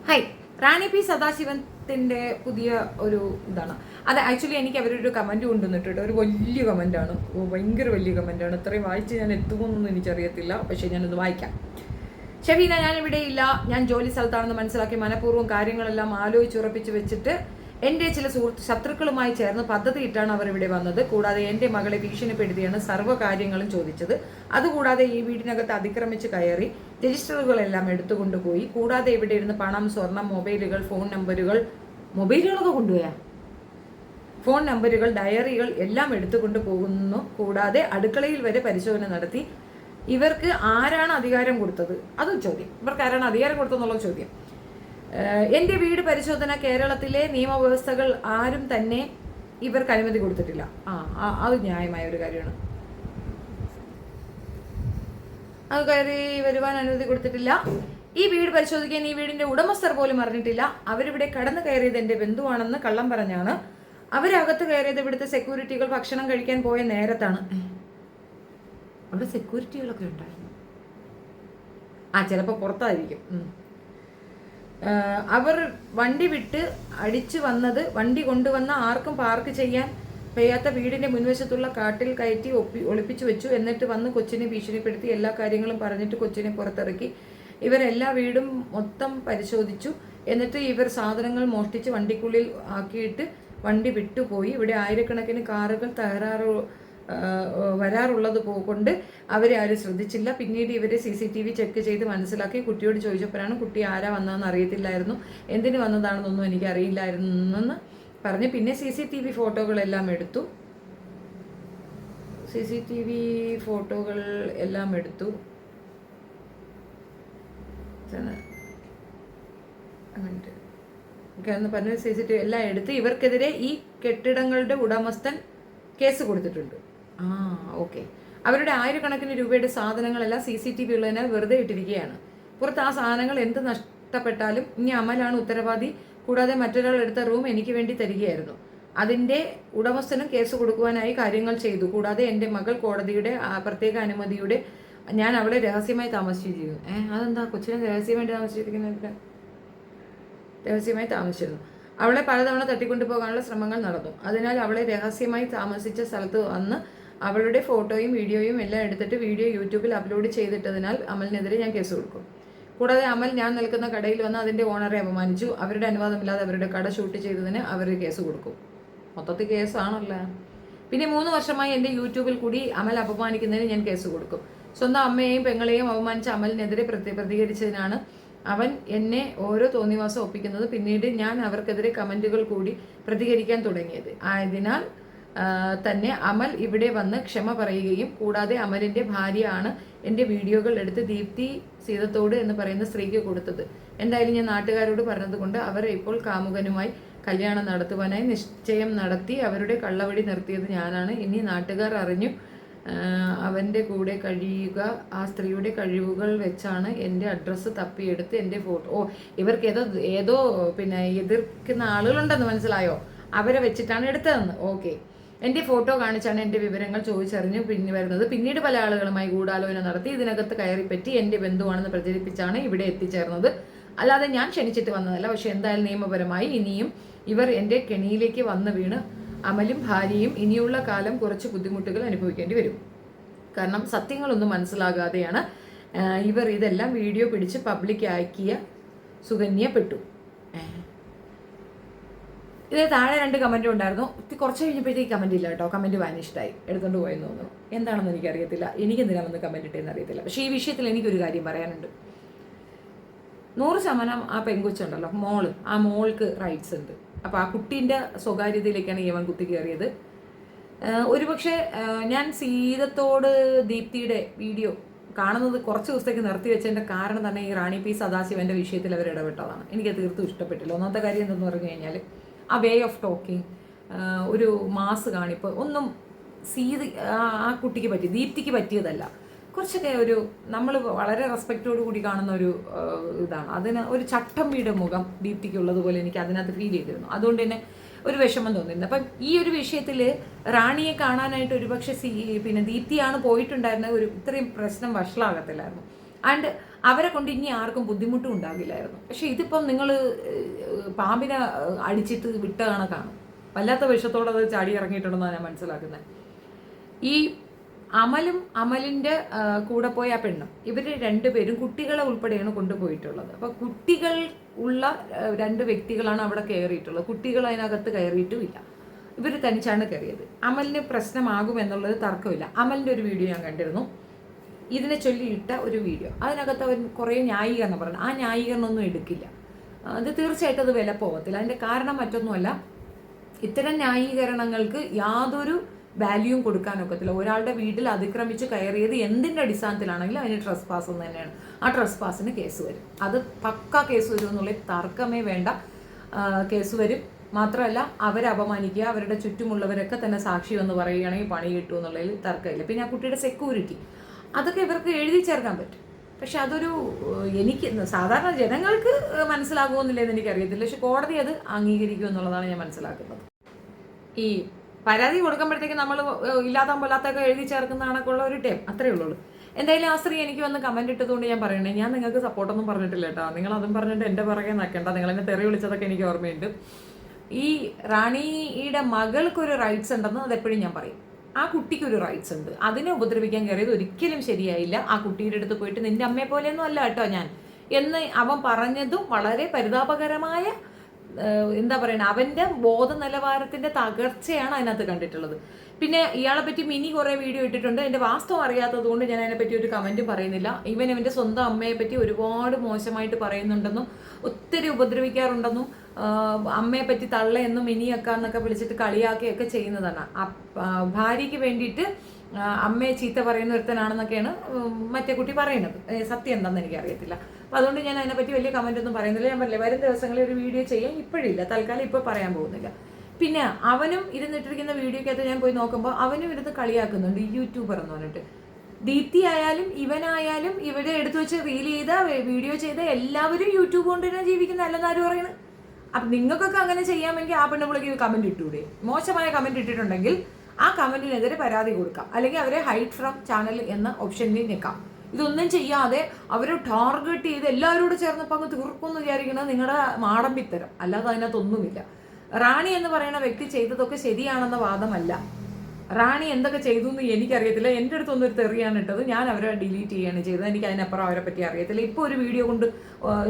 Hi. റാണി P സദാശിവത്തിൻ്റെ പുതിയ ഒരു ഇതാണ് അത്. ആക്ച്വലി എനിക്ക് അവരൊരു കമൻറ്റ് കൊണ്ടുവന്നിട്ടുണ്ട്. ഒരു വലിയ കമൻറ്റാണ്, ഭയങ്കര വലിയ കമൻറ്റാണ്. ഇത്രയും വായിച്ച് ഞാൻ എത്തുമെന്നൊന്നും എനിക്കറിയത്തില്ല, പക്ഷേ ഞാനത് വായിക്കാം. ഷെഫീന, ഞാനിവിടെ ഇല്ല, ഞാൻ ജോലി സ്ഥലത്താണെന്ന് മനസ്സിലാക്കി മനഃപൂർവ്വം കാര്യങ്ങളെല്ലാം ആലോചിച്ചുറപ്പിച്ച് വെച്ചിട്ട് എൻ്റെ ചില ശത്രുക്കളുമായി ചേർന്ന് പദ്ധതിയിട്ടാണ് അവർ ഇവിടെ വന്നത്. കൂടാതെ എൻ്റെ മകളെ ഭീഷണിപ്പെടുത്തിയാണ് സർവ്വ കാര്യങ്ങളും ചോദിച്ചത്. അതുകൂടാതെ ഈ വീടിനകത്ത് അതിക്രമിച്ച് കയറി രജിസ്റ്ററുകളെല്ലാം എടുത്തുകൊണ്ടുപോയി. കൂടാതെ ഇവിടെ ഇരുന്ന് പണം, സ്വർണം, മൊബൈലുകളൊക്കെ കൊണ്ടുപോയാ, ഫോൺ നമ്പറുകൾ, ഡയറികൾ എല്ലാം എടുത്തുകൊണ്ട് പോകുന്നു. കൂടാതെ അടുക്കളയിൽ വരെ പരിശോധന നടത്തി. ഇവർക്ക് ആരാണ് അധികാരം കൊടുത്തത്? അതും ചോദ്യം. ഇവർക്ക് ആരാണ് അധികാരം കൊടുത്തതെന്നുള്ള ചോദ്യം. എൻ്റെ വീട് പരിശോധന കേരളത്തിലെ നിയമവ്യവസ്ഥകൾ ആരും തന്നെ ഇവർക്ക് അനുമതി കൊടുത്തിട്ടില്ല. അത് ന്യായമായ ഒരു കാര്യമാണ്. അത് കയറി വരുവാൻ അനുമതി കൊടുത്തിട്ടില്ല. ഈ വീട് പരിശോധിക്കാൻ ഈ വീടിന്റെ ഉടമസ്ഥർ പോലും അറിഞ്ഞിട്ടില്ല. അവരിവിടെ കടന്നു കയറിയത് എൻ്റെ ബന്ധുവാണെന്ന് കള്ളം പറഞ്ഞാണ്. അവരകത്ത് കയറിയത് ഇവിടുത്തെ സെക്യൂരിറ്റികൾ ഭക്ഷണം കഴിക്കാൻ പോയ നേരത്താണ്. അവിടെ സെക്യൂരിറ്റികളൊക്കെ ഉണ്ടായിരുന്നു. ചിലപ്പോൾ പുറത്തായിരിക്കും. അവർ വണ്ടി വിട്ട് അടിച്ചു വന്നത്, വണ്ടി കൊണ്ടുവന്ന ആർക്കും പാർക്ക് ചെയ്യാൻ വയ്യാത്ത വീടിന്റെ മുൻവശത്തുള്ള കാട്ടിൽ കയറ്റി ഒളിപ്പിച്ചു വെച്ചു. എന്നിട്ട് വന്ന് കൊച്ചിനെ ഭീഷണിപ്പെടുത്തി എല്ലാ കാര്യങ്ങളും പറഞ്ഞിട്ട് കൊച്ചിനെ പുറത്തിറക്കി. ഇവരെല്ലാ വീടും മൊത്തം പരിശോധിച്ചു. എന്നിട്ട് ഇവർ സാധനങ്ങൾ മോഷ്ടിച്ച് വണ്ടിക്കുള്ളിൽ ആക്കിയിട്ട് വണ്ടി വിട്ടുപോയി. ഇവിടെ ആയിരക്കണക്കിന് കാറുകൾ വരാറുള്ളത് കൊണ്ട് അവരെ ആരും ശ്രദ്ധിച്ചില്ല. പിന്നീട് ഇവരെ CCTV ചെക്ക് ചെയ്ത് മനസ്സിലാക്കി. കുട്ടിയോട് ചോദിച്ചപ്പോഴാണ് കുട്ടി ആരാ വന്നതെന്ന് അറിയത്തില്ലായിരുന്നു, എന്തിനു വന്നതാണെന്നൊന്നും എനിക്ക് അറിയില്ലായിരുന്നെന്ന് പറഞ്ഞ് പിന്നെ CCTV ഫോട്ടോകളെല്ലാം എടുത്തു. CCTV ഫോട്ടോകൾ എല്ലാം എടുത്തു എന്ന് പറഞ്ഞ് CCTV എല്ലാം എടുത്ത് ഇവർക്കെതിരെ ഈ കെട്ടിടങ്ങളുടെ ഉടമസ്ഥൻ കേസ് കൊടുത്തിട്ടുണ്ട്. ഓക്കെ. അവരുടെ ആയിരക്കണക്കിന് രൂപയുടെ സാധനങ്ങളെല്ലാം CCTV ഉള്ളതിനാൽ വെറുതെ ഇട്ടിരിക്കുകയാണ്. പുറത്ത് ആ സാധനങ്ങൾ എന്ത് നഷ്ടപ്പെട്ടാലും ഇനി അമലാണ് ഉത്തരവാദി. കൂടാതെ മറ്റൊരാൾ എടുത്ത റൂം എനിക്ക് വേണ്ടി തരികയായിരുന്നു. അതിൻ്റെ ഉടമസ്ഥനും കേസ് കൊടുക്കുവാനായി കാര്യങ്ങൾ ചെയ്തു. കൂടാതെ എൻ്റെ മകൾ കോടതിയുടെ പ്രത്യേക അനുമതിയുടെ ഞാൻ അവളെ രഹസ്യമായി താമസിച്ചിരുന്നു. അതെന്താ കൊച്ചിനെ രഹസ്യമായിട്ട് താമസിച്ചിരിക്കുന്നത്? രഹസ്യമായി താമസിച്ചിരുന്നു. അവളെ പലതവണ തട്ടിക്കൊണ്ടു പോകാനുള്ള ശ്രമങ്ങൾ നടന്നു. അതിനാൽ അവളെ രഹസ്യമായി താമസിച്ച സ്ഥലത്ത് വന്ന് അവളുടെ ഫോട്ടോയും വീഡിയോയും എല്ലാം എടുത്തിട്ട് വീഡിയോ യൂട്യൂബിൽ അപ്ലോഡ് ചെയ്തിട്ടതിനാൽ അമലിനെതിരെ ഞാൻ കേസ് കൊടുക്കും. കൂടാതെ അമൽ ഞാൻ നിൽക്കുന്ന കടയിൽ വന്ന് അതിൻ്റെ ഓണറെ അപമാനിച്ചു. അവരുടെ അനുവാദമില്ലാതെ അവരുടെ കട ഷൂട്ട് ചെയ്തതിന് അവർ കേസ് കൊടുക്കും. മൊത്തത്തിൽ കേസാണല്ലോ. പിന്നെ 3 വർഷമായി എൻ്റെ യൂട്യൂബിൽ കൂടി അമൽ അപമാനിക്കുന്നതിന് ഞാൻ കേസ് കൊടുക്കും. സ്വന്തം അമ്മയെയും പെങ്ങളെയും അപമാനിച്ച അമലിനെതിരെ പ്രതികരിച്ചതിനാണ് അവൻ എന്നെ ഓരോ തോന്നിവാസം ഒപ്പിക്കുന്നത്. പിന്നീട് ഞാൻ അവർക്കെതിരെ കമൻറ്റുകൾ കൂടി പ്രതികരിക്കാൻ തുടങ്ങിയത്. ആയതിനാൽ തന്നെ അമൽ ഇവിടെ വന്ന് ക്ഷമ പറയുകയും കൂടാതെ അമലിൻ്റെ ഭാര്യ ആണ് എൻ്റെ വീഡിയോകൾ എടുത്ത് ദീപ്തി സീതത്തോട് എന്ന് പറയുന്ന സ്ത്രീക്ക് കൊടുത്തത്. എന്തായാലും ഞാൻ നാട്ടുകാരോട് പറഞ്ഞതുകൊണ്ട് അവർ ഇപ്പോൾ കാമുകനുമായി കല്യാണം നടത്തുവാനായി നിശ്ചയം നടത്തി. അവരുടെ കള്ളവടി നിർത്തിയത് ഞാനാണ്. ഇനി നാട്ടുകാർ അറിഞ്ഞു അവൻ്റെ കൂടെ കഴിയുക. ആ സ്ത്രീയുടെ കഴിവുകൾ വെച്ചാണ് എൻ്റെ അഡ്രസ്സ് തപ്പിയെടുത്ത് എൻ്റെ ഫോട്ടോ. ഇവർക്ക് ഏതോ പിന്നെ എതിർക്കുന്ന ആളുകളുണ്ടെന്ന് മനസ്സിലായോ? അവരെ വെച്ചിട്ടാണ് എടുത്തതെന്ന്. ഓക്കെ. എൻ്റെ ഫോട്ടോ കാണിച്ചാണ് എൻ്റെ വിവരങ്ങൾ ചോദിച്ചറിഞ്ഞു വരുന്നത്. പിന്നീട് പല ആളുകളുമായി ഗൂഢാലോചന നടത്തി ഇതിനകത്ത് കയറിപ്പറ്റി എൻ്റെ ബന്ധുവാണെന്ന് പ്രചരിപ്പിച്ചാണ് ഇവിടെ എത്തിച്ചേർന്നത്. അല്ലാതെ ഞാൻ ക്ഷണിച്ചിട്ട് വന്നതല്ല. പക്ഷെ എന്തായാലും നിയമപരമായി ഇനിയും ഇവർ എൻ്റെ കെണിയിലേക്ക് വന്ന് വീണ് അമലും ഭാര്യയും ഇനിയുള്ള കാലം കുറച്ച് ബുദ്ധിമുട്ടുകൾ അനുഭവിക്കേണ്ടി വരും. കാരണം സത്യങ്ങളൊന്നും മനസ്സിലാകാതെയാണ് ഇവർ ഇതെല്ലാം വീഡിയോ പിടിച്ച് പബ്ലിക്കാക്കിയ സുകന്യപ്പെട്ടു. ഇതിൽ താഴെ 2 കമൻറ്റും ഉണ്ടായിരുന്നു. കുറച്ച് കഴിഞ്ഞപ്പോഴത്തേക്ക് കമൻറ്റ് ഇല്ല കേട്ടോ. കമൻറ്റ് വാനിഷ്ടായി, എടുത്തുകൊണ്ട് പോയെന്ന് തോന്നുന്നു. എന്താണെന്ന് എനിക്കറിയത്തില്ല, എനിക്കെന്തിനാ വന്ന് കമൻറ്റ് ഇട്ടേന്ന് അറിയത്തില്ല. പക്ഷേ ഈ വിഷയത്തിൽ എനിക്കൊരു കാര്യം പറയാനുണ്ട്. 100% ആ പെൺകൊച്ചുണ്ടല്ലോ, ആ മോൾക്ക് റൈറ്റ്സ് ഉണ്ട്. അപ്പോൾ ആ കുട്ടീൻ്റെ സ്വകാര്യതയിലേക്കാണ് ഇവൻ കുത്തി കയറിയത്. ഒരുപക്ഷെ ഞാൻ സീതത്തോട് ദീപ്തിയുടെ വീഡിയോ കാണുന്നത് കുറച്ച് ദിവസത്തേക്ക് നിർത്തി വെച്ചതിൻ്റെ കാരണം തന്നെ ഈ റാണി പി സദാശിവൻ്റെ വിഷയത്തിൽ അവർ ഇടപെട്ടതാണ്. എനിക്ക് തീർത്തും ഇഷ്ടപ്പെട്ടില്ല. ഒന്നാമത്തെ കാര്യം എന്തെന്ന് പറഞ്ഞു കഴിഞ്ഞാൽ ആ വേ ഓഫ് ടോക്കിങ്, ഒരു മാസ് കാണിപ്പ് ഒന്നും ആ കുട്ടിക്ക് പറ്റി, ദീപ്തിക്ക് പറ്റിയതല്ല. കുറച്ചൊക്കെ ഒരു നമ്മൾ വളരെ റെസ്പെക്റ്റോട് കൂടി കാണുന്ന ഒരു ഇതാണ്. അതിന് ഒരു ചട്ടം വീട് മുഖം ദീപ്തിക്കുള്ളതുപോലെ എനിക്ക് അതിനകത്ത് ഫീൽ ചെയ്തിരുന്നു. അതുകൊണ്ട് തന്നെ ഒരു വിഷമം തോന്നിയിരുന്നു. അപ്പം ഈ ഒരു വിഷയത്തിൽ റാണിയെ കാണാനായിട്ട് ഒരുപക്ഷെ പിന്നെ ദീപ്തിയാണ് പോയിട്ടുണ്ടായിരുന്നത്, ഇത്രയും പ്രശ്നം വഷളാകത്തില്ലായിരുന്നു. ആൻഡ് അവരെ കൊണ്ട് ഇനി ആർക്കും ബുദ്ധിമുട്ടും ഉണ്ടാകില്ലായിരുന്നു. പക്ഷെ ഇതിപ്പം നിങ്ങൾ പാമ്പിനെ അടിച്ചിട്ട് വിട്ട കണക്കാണ്. വല്ലാത്ത വിഷത്തോടെ അത് ചാടി ഇറങ്ങിയിട്ടുണ്ടെന്നാണ് ഞാൻ മനസ്സിലാക്കുന്നത്. ഈ അമലിൻ്റെ കൂടെ പോയ ആ പെണ്ണും ഇവർ രണ്ടുപേരും കുട്ടികളെ ഉൾപ്പെടെയാണ് കൊണ്ടുപോയിട്ടുള്ളത്. അപ്പോൾ കുട്ടികൾ ഉള്ള 2 വ്യക്തികളാണ് അവിടെ കയറിയിട്ടുള്ളത്. കുട്ടികൾ അതിനകത്ത് കയറിയിട്ടുമില്ല. ഇവർ തനിച്ചാണ് കയറിയത്. അമലിന് പ്രശ്നമാകുമെന്നുള്ളത് തർക്കമില്ല. അമലിൻ്റെ ഒരു വീഡിയോ ഞാൻ കണ്ടിരുന്നു, ഇതിനെ ചൊല്ലിയിട്ട ഒരു വീഡിയോ. അതിനകത്ത് അവൻ കുറേ ന്യായീകരണം പറഞ്ഞു. ആ ന്യായീകരണമൊന്നും എടുക്കില്ല. അത് തീർച്ചയായിട്ടും അത് വില പോകത്തില്ല. അതിൻ്റെ കാരണം മറ്റൊന്നുമല്ല, ഇത്തരം ന്യായീകരണങ്ങൾക്ക് യാതൊരു വാല്യൂവും കൊടുക്കാനൊക്കത്തില്ല. ഒരാളുടെ വീട്ടിൽ അതിക്രമിച്ച് കയറിയത് എന്തിൻ്റെ അടിസ്ഥാനത്തിലാണെങ്കിലും അതിന് ട്രസ് പാസ് എന്ന് തന്നെയാണ്. ആ ട്രസ് പാസിന് കേസ് വരും. അത് പക്ക കേസ് വരും എന്നുള്ള തർക്കമേ വേണ്ട. കേസ് വരും. മാത്രമല്ല, അവരെ അപമാനിക്കുക, അവരുടെ ചുറ്റുമുള്ളവരൊക്കെ തന്നെ സാക്ഷി എന്ന് പറയുകയാണെങ്കിൽ പണി കിട്ടും എന്നുള്ളതിൽ തർക്കമില്ല. പിന്നെ ആ കുട്ടിയുടെ സെക്യൂരിറ്റി, അതൊക്കെ ഇവർക്ക് എഴുതി ചേർക്കാൻ പറ്റും. പക്ഷെ അതൊരു എനിക്ക് സാധാരണ ജനങ്ങൾക്ക് മനസ്സിലാകുമെന്നില്ലെന്ന് എനിക്കറിയത്തില്ല. പക്ഷെ കോടതി അത് അംഗീകരിക്കും എന്നുള്ളതാണ് ഞാൻ മനസ്സിലാക്കുന്നത്. ഈ പരാതി കൊടുക്കുമ്പോഴത്തേക്ക് നമ്മൾ ഇല്ലാത്ത പോലാത്തൊക്കെ എഴുതി ചേർക്കുന്ന കണക്കുള്ള ഒരു ടൈം അത്രയേ ഉള്ളൂ. എന്തായാലും ആ സ്ത്രീ എനിക്ക് വന്ന് കമൻറ്റ് ഇട്ടതുകൊണ്ട് ഞാൻ പറയണേ, ഞാൻ നിങ്ങൾക്ക് സപ്പോർട്ടൊന്നും പറഞ്ഞിട്ടില്ല കേട്ടോ. നിങ്ങൾ അതും പറഞ്ഞിട്ട് എൻ്റെ പുറകെ നിൽക്കേണ്ട. നിങ്ങളെന്നെ തെറി വിളിച്ചതൊക്കെ എനിക്ക് ഓർമ്മയുണ്ട്. ഈ റാണിയുടെ മകൾക്കൊരു റൈറ്റ്സ് ഉണ്ടെന്ന് അതെപ്പോഴും ഞാൻ പറയും. ആ കുട്ടിക്കൊരു റൈറ്റ്സ് ഉണ്ട്. അതിനെ ഉപദ്രവിക്കാൻ കയറിയത് ഒരിക്കലും ശരിയായില്ല. ആ കുട്ടിയുടെ അടുത്ത് പോയിട്ട് നിന്റെ അമ്മയെ പോലെയൊന്നും അല്ല കേട്ടോ ഞാൻ എന്ന് അവൻ പറഞ്ഞതും വളരെ പരിതാപകരമായ എന്താ പറയുക, അവൻ്റെ ബോധ നിലവാരത്തിൻ്റെ തകർച്ചയാണ് അതിനകത്ത് കണ്ടിട്ടുള്ളത്. പിന്നെ ഇയാളെ പറ്റി മിനി കുറേ വീഡിയോ ഇട്ടിട്ടുണ്ട്. എൻ്റെ വാസ്തവം അറിയാത്തത് കൊണ്ട് ഞാൻ അതിനെപ്പറ്റി ഒരു കമൻറ്റും പറയുന്നില്ല. ഇവൻ്റെ സ്വന്തം അമ്മയെ പറ്റി ഒരുപാട് മോശമായിട്ട് പറയുന്നുണ്ടെന്നും ഒത്തിരി ഉപദ്രവിക്കാറുണ്ടെന്നും അമ്മയെ പറ്റി തള്ളയെന്നും മിനിയക്കാന്നൊക്കെ വിളിച്ചിട്ട് കളിയാക്കിയൊക്കെ ചെയ്യുന്നതാണ്. ഭാര്യയ്ക്ക് വേണ്ടിയിട്ട് അമ്മയെ ചീത്ത പറയുന്ന ഒരുത്തനാണെന്നൊക്കെയാണ് മറ്റേ കുട്ടി പറയുന്നത്. സത്യം എന്താണെന്ന് എനിക്കറിയത്തില്ല. അപ്പോൾ അതുകൊണ്ട് ഞാൻ അതിനെപ്പറ്റി വലിയ കമൻ്റ് ഒന്നും പറയുന്നില്ല. ഞാൻ പറഞ്ഞില്ല, വരും ദിവസങ്ങളിൽ ഒരു വീഡിയോ ചെയ്യാൻ ഇപ്പോഴില്ല, തൽക്കാലം ഇപ്പോൾ പറയാൻ പോകുന്നില്ല. പിന്നെ അവനും ഇരുന്നിട്ടിരിക്കുന്ന വീഡിയോക്കകത്ത് ഞാൻ പോയി നോക്കുമ്പോൾ അവനും ഇരുന്ന് കളിയാക്കുന്നുണ്ട്, യൂട്യൂബർ എന്ന് പറഞ്ഞിട്ട്. ദീപ്തി ആയാലും ഇവനായാലും ഇവിടെ എടുത്തു വെച്ച് റീൽ ചെയ്ത വീഡിയോ ചെയ്ത എല്ലാവരും യൂട്യൂബ് കൊണ്ട് തന്നെ ജീവിക്കുന്ന അല്ലെന്ന് ആരും പറയുന്നത്. അപ്പം നിങ്ങൾക്കൊക്കെ അങ്ങനെ ചെയ്യാമെങ്കിൽ ആ പെണ്ണുപിള്ളിക്ക് കമൻറ്റ് ഇട്ടൂടെ? മോശമായ കമൻറ്റ് ഇട്ടിട്ടുണ്ടെങ്കിൽ ആ കമൻറ്റിനെതിരെ പരാതി കൊടുക്കാം, അല്ലെങ്കിൽ അവരെ ഹൈഡ് ഫ്രം ചാനൽ എന്ന ഓപ്ഷനിൽ നിൽക്കാം. ഇതൊന്നും ചെയ്യാതെ അവരെ ടാർഗറ്റ് ചെയ്ത് എല്ലാവരോടും ചേർന്നപ്പോൾ അങ്ങ് തീർക്കുമെന്ന് വിചാരിക്കുന്നത് നിങ്ങളുടെ മാടമ്പിത്തരം, അല്ലാതെ അതിനകത്തൊന്നുമില്ല. റാണി എന്ന് പറയുന്ന വ്യക്തി ചെയ്തതൊക്കെ ശരിയാണെന്ന വാദമല്ല. റാണി എന്തൊക്കെ ചെയ്തു എന്ന് എനിക്കറിയത്തില്ല. എൻ്റെ അടുത്തൊന്നും ഒരു തെറിയാണ് ഇട്ടത്, ഞാൻ അവരെ ഡിലീറ്റ് ചെയ്യുകയാണ് ചെയ്തത്. എനിക്ക് അതിനപ്പുറം അവരെ പറ്റി അറിയത്തില്ല. ഇപ്പോൾ ഒരു വീഡിയോ കൊണ്ട്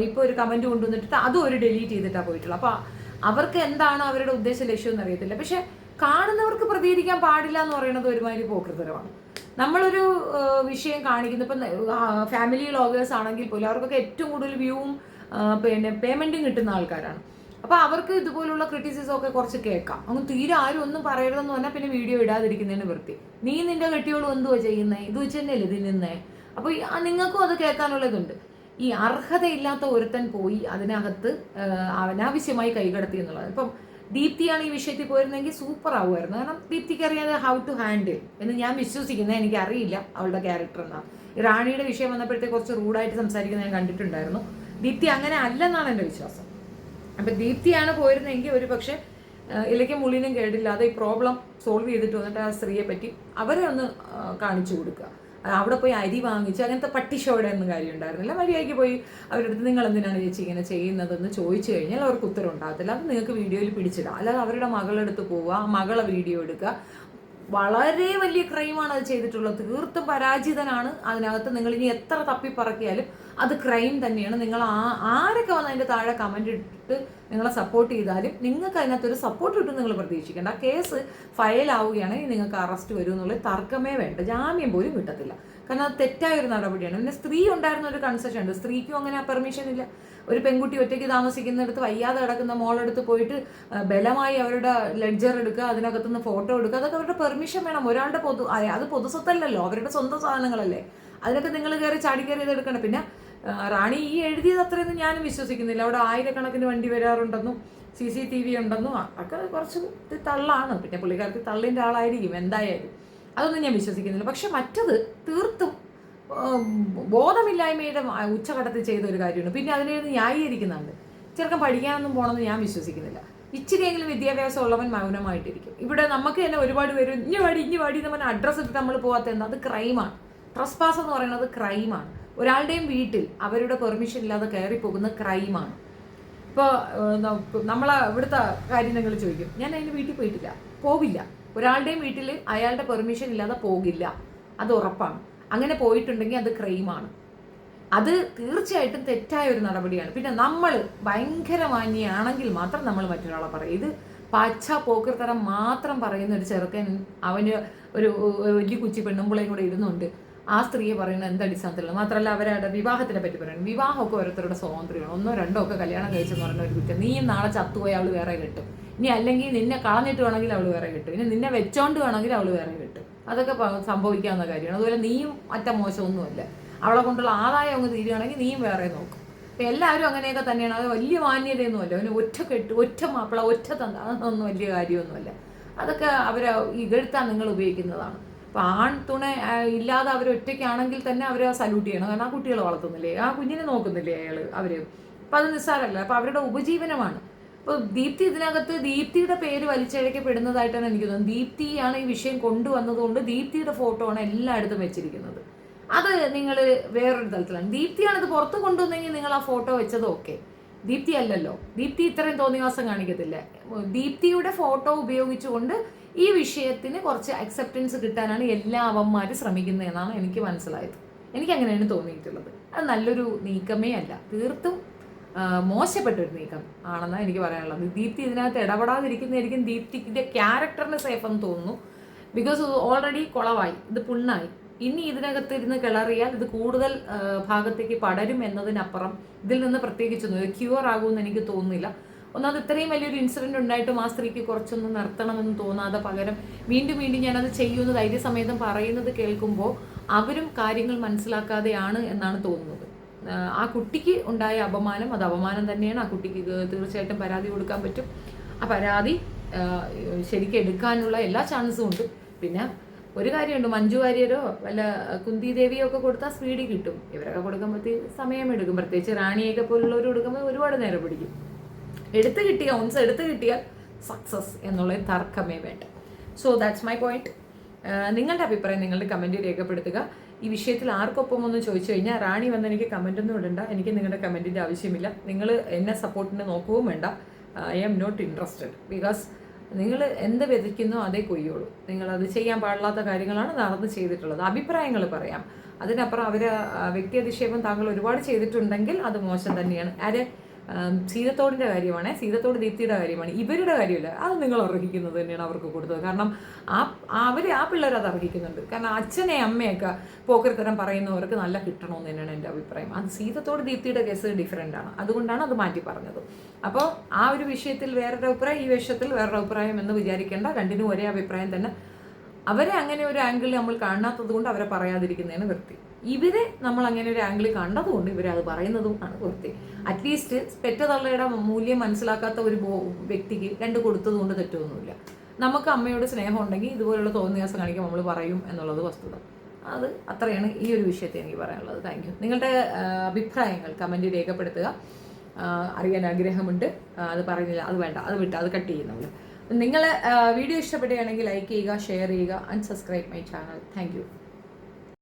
ഇപ്പോൾ ഒരു കമൻറ്റ് കൊണ്ടുവന്നിട്ട് അതും ഒരു ഡിലീറ്റ് ചെയ്തിട്ടാണ് പോയിട്ടുള്ളത്. അപ്പോൾ അവർക്ക് എന്താണ് അവരുടെ ഉദ്ദേശ ലക്ഷ്യം എന്ന് അറിയത്തില്ല. പക്ഷെ കാണുന്നവർക്ക് പ്രതികരിക്കാൻ പാടില്ല എന്ന് പറയുന്നത് ഒരുമാതിരി പോക്കൃതരമാണ്. നമ്മളൊരു വിഷയം കാണിക്കുന്നു, ഇപ്പം ഫാമിലി വ്ളോഗേഴ്സ് ആണെങ്കിൽ പോലും അവർക്കൊക്കെ ഏറ്റവും കൂടുതൽ വ്യൂവും പിന്നെ പേയ്മെൻറ്റും കിട്ടുന്ന ആൾക്കാരാണ്. അപ്പോൾ അവർക്ക് ഇതുപോലുള്ള ക്രിറ്റിസിസം ഒക്കെ കുറച്ച് കേൾക്കാം. അങ്ങ് തീരെ ആരും ഒന്നും പറയരുതെന്ന് പറഞ്ഞാൽ പിന്നെ വീഡിയോ ഇടാതിരിക്കുന്നതിന് വൃത്തി. നീ നിന്റെ കെട്ടിയോളും എന്തുവാ ചെയ്യുന്നത്? ഇത് വെച്ച് തന്നെയല്ലേ തിന്നുന്നേ? അപ്പോൾ നിങ്ങൾക്കും അത് കേൾക്കാനുള്ളതുണ്ട്. ഈ അർഹതയില്ലാത്ത ഒരുത്തൻ പോയി അതിനകത്ത് അനാവശ്യമായി കൈകടത്തി എന്നുള്ളത്. ഇപ്പം ദീപ്തിയാണ് ഈ വിഷയത്തിൽ പോയിരുന്നെങ്കിൽ സൂപ്പർ ആവുമായിരുന്നു. കാരണം ദീപ്തിക്ക് അറിയാതെ ഹൗ ടു ഹാൻഡിൽ എന്ന് ഞാൻ വിശ്വസിക്കുന്നത്. എനിക്കറിയില്ല അവളുടെ ക്യാരക്ടർ എന്നാണ്. റാണിയുടെ വിഷയം വന്നപ്പോഴത്തേക്ക് കുറച്ച് റൂഡായിട്ട് സംസാരിക്കുന്നത് ഞാൻ കണ്ടിട്ടുണ്ടായിരുന്നു. ദീപ്തി അങ്ങനെ അല്ലെന്നാണ് എൻ്റെ വിശ്വാസം. അപ്പം ദീപ്തിയാണ് പോയിരുന്നെങ്കിൽ ഒരു പക്ഷേ ഇലയ്ക്കും മുള്ളിനും കേടില്ലാതെ ഈ പ്രോബ്ലം സോൾവ് ചെയ്തിട്ട് വന്നിട്ട് ആ സ്ത്രീയെ പറ്റി അവരെ ഒന്ന് കാണിച്ചു കൊടുക്കുക. അവിടെ പോയി അരി വാങ്ങിച്ച് അങ്ങനത്തെ പട്ടിഷോടെ ഒന്നും കാര്യം ഉണ്ടായിരുന്നില്ല. മര്യാദയ്ക്ക് പോയി അവരുടെ അടുത്ത് നിങ്ങൾ എന്തിനാണ് ചേച്ചി ഇങ്ങനെ ചെയ്യുന്നതെന്ന് ചോദിച്ചു കഴിഞ്ഞാൽ അവർക്ക് ഉത്തരം ഉണ്ടാകത്തില്ല. അത് നിങ്ങൾക്ക് വീഡിയോയിൽ പിടിച്ചിടാം. അല്ലാതെ അവരുടെ മകളെടുത്ത് പോവുക, മകളെ വീഡിയോ എടുക്കുക, വളരെ വലിയ ക്രൈമാണ് അത് ചെയ്തിട്ടുള്ളത്. തീർത്തും പരാജിതനാണ് അതിനകത്ത്. നിങ്ങൾ ഇനി എത്ര തപ്പിപ്പറക്കിയാലും അത് ക്രൈം തന്നെയാണ്. നിങ്ങൾ ആരൊക്കെ വന്ന് അതിൻ്റെ താഴെ കമൻ്റ് ഇട്ടിട്ട് നിങ്ങളെ സപ്പോർട്ട് ചെയ്താലും നിങ്ങൾക്ക് അതിനകത്തൊരു സപ്പോർട്ട് കിട്ടും നിങ്ങൾ പ്രതീക്ഷിക്കേണ്ട. ആ കേസ് ഫയലാവുകയാണെങ്കിൽ നിങ്ങൾക്ക് അറസ്റ്റ് വരും എന്നുള്ള തർക്കമേ വേണ്ട. ജാമ്യം പോലും കിട്ടത്തില്ല. കാരണം അത് തെറ്റായൊരു നടപടിയാണ്. പിന്നെ സ്ത്രീ ഉണ്ടായിരുന്ന ഒരു കൺസെഷൻ ഉണ്ട്. സ്ത്രീക്കും അങ്ങനെ ആ പെർമിഷൻ ഇല്ല. ഒരു പെൺകുട്ടി ഒറ്റയ്ക്ക് താമസിക്കുന്നിടത്ത് വയ്യാതെ കിടക്കുന്ന മോളെടുത്ത് പോയിട്ട് ബലമായി അവരുടെ ലെഡ്ജർ എടുക്കുക, അതിനകത്തുനിന്ന് ഫോട്ടോ എടുക്കുക, അതൊക്കെ അവരുടെ പെർമിഷൻ വേണം. ഒരാളുടെ അത് പൊതുസ്വത്തല്ലല്ലോ, അവരുടെ സ്വന്തം സാധനങ്ങളല്ലേ. അതിനൊക്കെ നിങ്ങൾ കയറി ചാടിക്കയറി ഇത് എടുക്കണം. പിന്നെ റാണി ഈ എഴുതിയത് അത്രയൊന്നും ഞാനും വിശ്വസിക്കുന്നില്ല. അവിടെ ആയിരക്കണക്കിന് വണ്ടി വരാറുണ്ടെന്നും CCTV ഉണ്ടെന്നും ഒക്കെ കുറച്ച് തള്ളാണ്. പിന്നെ പുള്ളിക്കാർക്ക് തള്ളിൻ്റെ ആളായിരിക്കും എന്തായാലും, അതൊന്നും ഞാൻ വിശ്വസിക്കുന്നില്ല. പക്ഷെ മറ്റത് തീർത്തും ബോധമില്ലായ്മയുടെ ഉച്ചകടത്തിൽ ചെയ്ത ഒരു കാര്യമാണ്. പിന്നെ അതിനെ ന്യായീകരിക്കുന്നുണ്ട്. ചെറുക്കൻ പഠിക്കാനൊന്നും പോകണമെന്ന് ഞാൻ വിശ്വസിക്കുന്നില്ല. ഇച്ചിരിയെങ്കിലും വിദ്യാഭ്യാസം ഉള്ളവൻ മൗനമായിട്ടിരിക്കും. ഇവിടെ നമുക്ക് തന്നെ ഒരുപാട് പേര് ഇഞ്ഞു വാടി എന്ന് പറഞ്ഞാൽ അഡ്രസ്സ് ഇട്ട് നമ്മൾ പോകാത്ത എന്താ? അത് ക്രൈമാണ്. ട്രസ്പാസ് എന്ന് പറയുന്നത് ക്രൈമാണ്. ഒരാളുടെയും വീട്ടിൽ അവരുടെ പെർമിഷൻ ഇല്ലാതെ കയറി പോകുന്ന ക്രൈമാണ്. ഇപ്പോൾ നമ്മളെ ഇവിടുത്തെ കാര്യം നിങ്ങൾ ചോദിക്കും, ഞാൻ അതിന് വീട്ടിൽ പോയിട്ടില്ല, പോവില്ല. ഒരാളുടെയും വീട്ടിൽ അയാളുടെ പെർമിഷൻ ഇല്ലാതെ പോകില്ല, അത് ഉറപ്പാണ്. അങ്ങനെ പോയിട്ടുണ്ടെങ്കിൽ അത് ക്രൈമാണ്. അത് തീർച്ചയായിട്ടും തെറ്റായ ഒരു നടപടിയാണ്. പിന്നെ നമ്മൾ ഭയങ്കര മാന്യയാണെങ്കിൽ മാത്രം നമ്മൾ മറ്റൊരാളെ പറയും. ഇത് പച്ച പോക്കർത്തരം മാത്രം പറയുന്ന ഒരു ചെറുക്കൻ, അവന് ഒരു വലിയ കുച്ചി പെണ്ണുമ്പിളയും കൂടെ ഇരുന്നുണ്ട് ആ സ്ത്രീയെ പറയുന്നത് എന്തടിസ്ഥാനത്തിലുള്ള. മാത്രമല്ല അവരുടെ വിവാഹത്തിനെ പറ്റി പറയുന്നത്, വിവാഹമൊക്കെ ഓരോരുത്തരുടെ സ്വാതന്ത്ര്യമാണ്. 1 2 ഒക്കെ കല്യാണം കഴിച്ചെന്ന് പറയുന്ന ഒരു കുറ്റം. നീയും നാളെ ചത്തുപോയി അവൾ വേറെ കിട്ടും, ഇനി അല്ലെങ്കിൽ നിന്നെ കളഞ്ഞിട്ട് വേണമെങ്കിൽ അവൾ വേറെ കിട്ടും, ഇനി നിന്നെ വെച്ചോണ്ട് വേണമെങ്കിൽ അവൾ വേറെ കിട്ടും. അതൊക്കെ സംഭവിക്കാവുന്ന കാര്യമാണ്. അതുപോലെ നീയും മറ്റ മോശമൊന്നുമല്ല, അവളെ കൊണ്ടുള്ള ആദായം അങ്ങ് തീരുകയാണെങ്കിൽ നീയും വേറെ നോക്കും. അപ്പം എല്ലാവരും അങ്ങനെയൊക്കെ തന്നെയാണ്. അത് വലിയ മാന്യതയൊന്നുമല്ല. അവന് ഒറ്റ മാപ്പിള ഒറ്റ തന്ത, അതൊന്നും വലിയ കാര്യമൊന്നുമല്ല. അതൊക്കെ അവരെ ഇകഴ്ത്താൻ നിങ്ങൾ ഉപയോഗിക്കുന്നതാണ്. അപ്പോൾ ആൺ തുണ ഇല്ലാതെ അവർ ഒറ്റയ്ക്കാണെങ്കിൽ തന്നെ അവർ സല്യൂട്ട് ചെയ്യണം. കാരണം ആ കുട്ടികളെ വളർത്തുന്നില്ലേ, ആ കുഞ്ഞിനെ നോക്കുന്നില്ലേ അവർ. അപ്പം അത് നിസ്സാരമല്ല. അപ്പം അവരുടെ ഉപജീവനമാണ്. ഇപ്പോൾ ദീപ്തി ഇതിനകത്ത് ദീപ്തിയുടെ പേര് വലിച്ചഴക്കപ്പെടുന്നതായിട്ടാണ് എനിക്ക് തോന്നുന്നത്. ദീപ്തിയാണ് ഈ വിഷയം കൊണ്ടുവന്നതുകൊണ്ട് ദീപ്തിയുടെ ഫോട്ടോ ആണ് എല്ലായിടത്തും വെച്ചിരിക്കുന്നത്. അത് നിങ്ങൾ വേറൊരു തലത്തിലാണ്. ദീപ്തിയാണ് ഇത് പുറത്ത് കൊണ്ടുവന്നെങ്കിൽ നിങ്ങൾ ആ ഫോട്ടോ വെച്ചത് ഓക്കെ. ദീപ്തി അല്ലല്ലോ. ദീപ്തി ഇത്രയും തോന്നിവാസം കാണിക്കത്തില്ല. ദീപ്തിയുടെ ഫോട്ടോ ഉപയോഗിച്ചുകൊണ്ട് ഈ വിഷയത്തിന് കുറച്ച് അക്സെപ്റ്റൻസ് കിട്ടാനാണ് എല്ലാ അവന്മാരും ശ്രമിക്കുന്നതെന്നാണ് എനിക്ക് മനസ്സിലായത്. എനിക്ക് അങ്ങനെയാണ് തോന്നിയിട്ടുള്ളത്. അത് നല്ലൊരു നീക്കമേ അല്ല, തീർത്തും മോശപ്പെട്ടൊരു നീക്കം ആണെന്നാണ് എനിക്ക് പറയാനുള്ളത്. ദീപ്തി ഇതിനകത്ത് ഇടപെടാതിരിക്കുന്നതായിരിക്കും ദീപ്തിൻ്റെ ക്യാരക്ടറിന് സേഫ് എന്ന് തോന്നുന്നു. ബിക്കോസ് ഓൾറെഡി കുളവായി, ഇത് പുണ്ണായി. ഇനി ഇതിനകത്ത് ഇരുന്ന് കിളറിയാൽ ഇത് കൂടുതൽ ഭാഗത്തേക്ക് പടരും എന്നതിനപ്പുറം ഇതിൽ നിന്ന് പ്രത്യേകിച്ചൊന്നും ക്യൂർ ആകുമെന്ന് എനിക്ക് തോന്നുന്നില്ല. ഒന്നാമത് ഇത്രയും വലിയൊരു ഇൻസിഡൻറ്റ് ഉണ്ടായിട്ടും ആ സ്ത്രീക്ക് കുറച്ചൊന്നും നിർത്തണമെന്ന് തോന്നാതെ പകരം വീണ്ടും വീണ്ടും ഞാനത് ചെയ്യുമെന്ന് ധൈര്യസമേതം പറയുന്നത് കേൾക്കുമ്പോൾ അവരും കാര്യങ്ങൾ മനസ്സിലാക്കാതെയാണ് എന്നാണ് തോന്നുന്നത്. ആ കുട്ടിക്ക് ഉണ്ടായ അപമാനം അത് അപമാനം തന്നെയാണ്. ആ കുട്ടിക്ക് തീർച്ചയായിട്ടും പരാതി കൊടുക്കാൻ പറ്റും. ആ പരാതി ശരിക്കും എടുക്കാനുള്ള എല്ലാ ചാൻസും ഉണ്ട്. പിന്നെ ഒരു കാര്യമുണ്ട്, മഞ്ജു വാര്യരോ വല്ല കുന്തി ദേവിയോ ഒക്കെ കൊടുത്താൽ സ്പീഡിൽ കിട്ടും. ഇവരൊക്കെ കൊടുക്കുമ്പോഴത്തേക്ക് സമയമെടുക്കും. പ്രത്യേകിച്ച് റാണിയൊക്കെ പോലുള്ളവർ കൊടുക്കുമ്പോൾ ഒരുപാട് നേരം പിടിക്കും. എടുത്തു കിട്ടിയാൽ സക്സസ് എന്നുള്ള തർക്കമേ വേണ്ട. So that's my point. നിങ്ങളുടെ അഭിപ്രായം നിങ്ങളുടെ കമൻറ്റ് രേഖപ്പെടുത്തുക. ഈ വിഷയത്തിൽ ആർക്കൊപ്പം ഒന്ന് ചോദിച്ചു കഴിഞ്ഞാൽ റാണി വന്ന് എനിക്ക് കമൻറ്റൊന്നും ഇടണ്ട. എനിക്ക് നിങ്ങളുടെ കമൻറ്റിൻ്റെ ആവശ്യമില്ല. നിങ്ങൾ എന്നെ സപ്പോർട്ടിന് നോക്കുകയും വേണ്ട. I am not interested. Because നിങ്ങൾ എന്ത് വിതയ്ക്കുന്നോ അതേ കൊയ്യുള്ളൂ. നിങ്ങളത് ചെയ്യാൻ പാടില്ലാത്ത കാര്യങ്ങളാണ് നടന്ന് ചെയ്തിട്ടുള്ളത്. അഭിപ്രായങ്ങൾ പറയാം, അതിനപ്പുറം അവർ വ്യക്തി അധിക്ഷേപം താങ്കൾ ഒരുപാട് ചെയ്തിട്ടുണ്ടെങ്കിൽ അത് മോശം തന്നെയാണ്. സീതത്തോടിൻ്റെ കാര്യമാണ്, സീതത്തോട് ദീപ്തിയുടെ കാര്യമാണ്, ഇവരുടെ കാര്യമില്ല. അത് നിങ്ങൾ അർഹിക്കുന്നത് തന്നെയാണ് അവർക്ക് കൊടുത്തത്. കാരണം ആ പിള്ളേർ അത് അർഹിക്കുന്നുണ്ട്. കാരണം അച്ഛനെ അമ്മയൊക്കെ പോക്കർത്തരം പറയുന്നവർക്ക് നല്ല കിട്ടണമെന്ന് തന്നെയാണ് എൻ്റെ അഭിപ്രായം. അത് സീതത്തോട് ദീപ്തിയുടെ കേസ് ഡിഫറൻ്റ് ആണ്, അതുകൊണ്ടാണ് അത് മാറ്റി പറഞ്ഞത്. അപ്പോൾ ആ ഒരു വിഷയത്തിൽ വേറൊരു അഭിപ്രായം, ഈ വിഷയത്തിൽ വേറൊരു അഭിപ്രായം എന്ന് വിചാരിക്കേണ്ട. രണ്ടിനും ഒരേ അഭിപ്രായം തന്നെ. അവരെ അങ്ങനെ ഒരു ആംഗിളിൽ നമ്മൾ കാണാത്തത് കൊണ്ട് അവരെ പറയാതിരിക്കുന്നതിന് വൃത്തി. ഇവരെ നമ്മൾ അങ്ങനെ ഒരു ആംഗിളിൽ കണ്ടതുകൊണ്ട് ഇവരെ അത് പറയുന്നതും ആണ് വൃത്തി. അറ്റ്ലീസ്റ്റ് പെറ്റതള്ളയുടെ മൂല്യം മനസ്സിലാക്കാത്ത ഒരു വ്യക്തിക്ക് 2 കൊടുത്തതുകൊണ്ട് തെറ്റൊന്നുമില്ല. നമുക്ക് അമ്മയോട് സ്നേഹം ഉണ്ടെങ്കിൽ ഇതുപോലുള്ള തോന്നിയാസം കാണിക്കാൻ നമ്മൾ പറയും എന്നുള്ളത് വസ്തുത. അത് അത്രയാണ് ഈ ഒരു വിഷയത്തെ എനിക്ക് പറയാനുള്ളത്. Thank you. നിങ്ങളുടെ അഭിപ്രായങ്ങൾ കമൻറ്റ് രേഖപ്പെടുത്തുക. അറിയാൻ ആഗ്രഹമുണ്ട്. അത് പറയുന്നില്ല, അത് വേണ്ട, അത് വിട്ട്, അത് കട്ട് ചെയ്യും നമ്മൾ. നിങ്ങൾ വീഡിയോ ഇഷ്ടപ്പെടുകയാണെങ്കിൽ ലൈക്ക് ചെയ്യുക, ഷെയർ ചെയ്യുക, and subscribe my channel. Thank you.